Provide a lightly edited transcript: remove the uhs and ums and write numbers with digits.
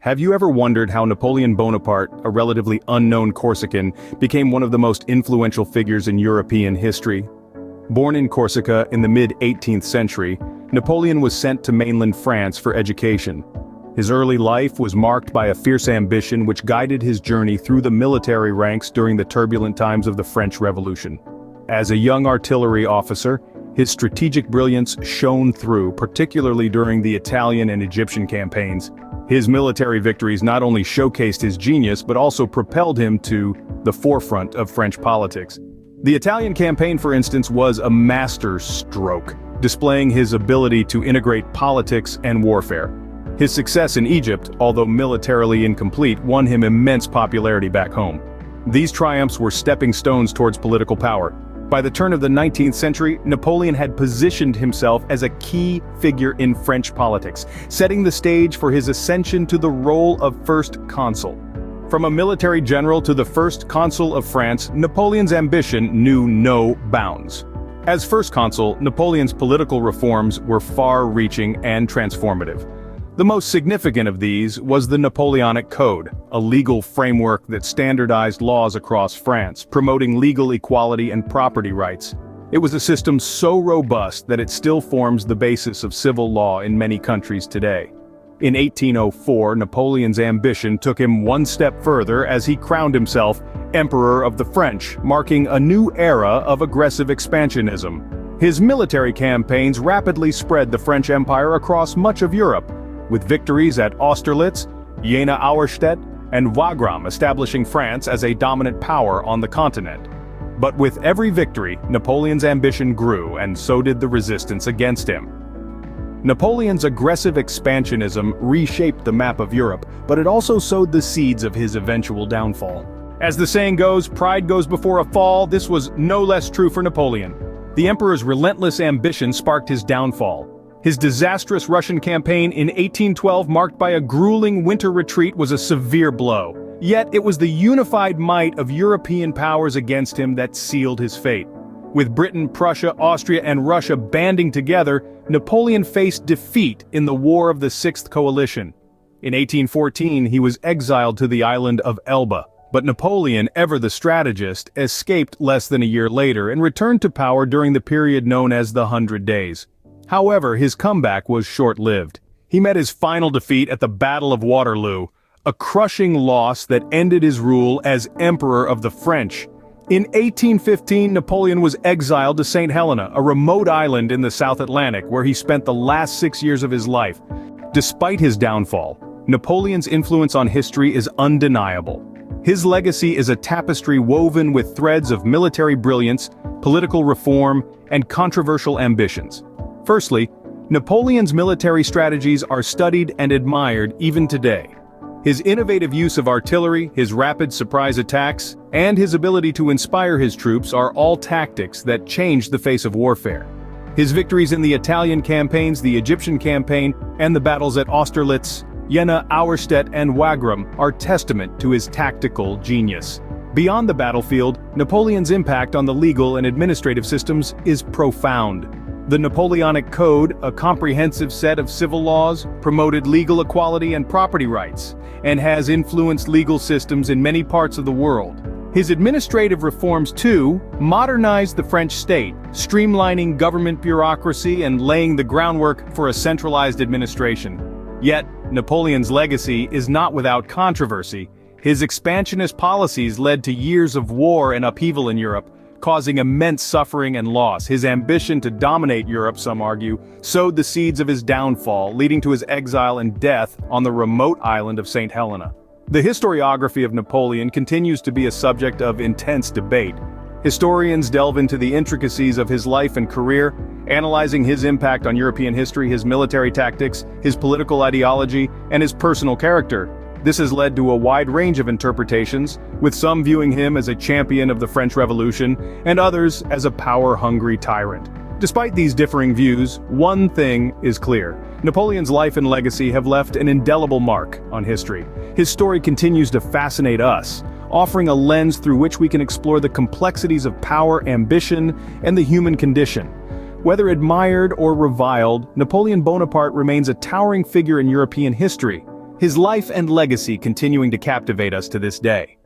Have you ever wondered how Napoleon Bonaparte, a relatively unknown Corsican, became one of the most influential figures in European history? Born in Corsica in the mid-18th century, Napoleon was sent to mainland France for education. His early life was marked by a fierce ambition which guided his journey through the military ranks during the turbulent times of the French Revolution. As a young artillery officer, his strategic brilliance shone through, particularly during the Italian and Egyptian campaigns. His military victories not only showcased his genius but also propelled him to the forefront of French politics. The Italian campaign, for instance, was a master stroke, displaying his ability to integrate politics and warfare. His success in Egypt, although militarily incomplete, won him immense popularity back home. These triumphs were stepping stones towards political power. By the turn of the 19th century, Napoleon had positioned himself as a key figure in French politics, setting the stage for his ascension to the role of first consul. From a military general to the first consul of France, Napoleon's ambition knew no bounds. As first consul, Napoleon's political reforms were far-reaching and transformative. The most significant of these was the Napoleonic Code, a legal framework that standardized laws across France, promoting legal equality and property rights. It was a system so robust that it still forms the basis of civil law in many countries today. In 1804, Napoleon's ambition took him one step further as he crowned himself Emperor of the French, marking a new era of aggressive expansionism. His military campaigns rapidly spread the French Empire across much of Europe, with victories at Austerlitz, Jena Auerstedt, and Wagram establishing France as a dominant power on the continent. But with every victory, Napoleon's ambition grew, and so did the resistance against him. Napoleon's aggressive expansionism reshaped the map of Europe, but it also sowed the seeds of his eventual downfall. As the saying goes, pride goes before a fall. This was no less true for Napoleon. The emperor's relentless ambition sparked his downfall. His disastrous Russian campaign in 1812, marked by a grueling winter retreat, was a severe blow. Yet it was the unified might of European powers against him that sealed his fate. With Britain, Prussia, Austria, and Russia banding together, Napoleon faced defeat in the War of the Sixth Coalition. In 1814, he was exiled to the island of Elba. But Napoleon, ever the strategist, escaped less than a year later and returned to power during the period known as the 100 Days. However, his comeback was short-lived. He met his final defeat at the Battle of Waterloo, a crushing loss that ended his rule as Emperor of the French. In 1815, Napoleon was exiled to St. Helena, a remote island in the South Atlantic where he spent the last 6 years of his life. Despite his downfall, Napoleon's influence on history is undeniable. His legacy is a tapestry woven with threads of military brilliance, political reform, and controversial ambitions. Firstly, Napoleon's military strategies are studied and admired even today. His innovative use of artillery, his rapid surprise attacks, and his ability to inspire his troops are all tactics that changed the face of warfare. His victories in the Italian campaigns, the Egyptian campaign, and the battles at Austerlitz, Jena, Auerstedt, and Wagram are testament to his tactical genius. Beyond the battlefield, Napoleon's impact on the legal and administrative systems is profound. The Napoleonic Code, a comprehensive set of civil laws, promoted legal equality and property rights, and has influenced legal systems in many parts of the world. His administrative reforms, too, modernized the French state, streamlining government bureaucracy and laying the groundwork for a centralized administration. Yet, Napoleon's legacy is not without controversy. His expansionist policies led to years of war and upheaval in Europe, causing immense suffering and loss. His ambition to dominate Europe, some argue, sowed the seeds of his downfall, leading to his exile and death on the remote island of St. Helena. The historiography of Napoleon continues to be a subject of intense debate. Historians delve into the intricacies of his life and career, analyzing his impact on European history, his military tactics, his political ideology, and his personal character. This has led to a wide range of interpretations, with some viewing him as a champion of the French Revolution, and others as a power-hungry tyrant. Despite these differing views, one thing is clear. Napoleon's life and legacy have left an indelible mark on history. His story continues to fascinate us, offering a lens through which we can explore the complexities of power, ambition, and the human condition. Whether admired or reviled, Napoleon Bonaparte remains a towering figure in European history. his life and legacy continuing to captivate us to this day.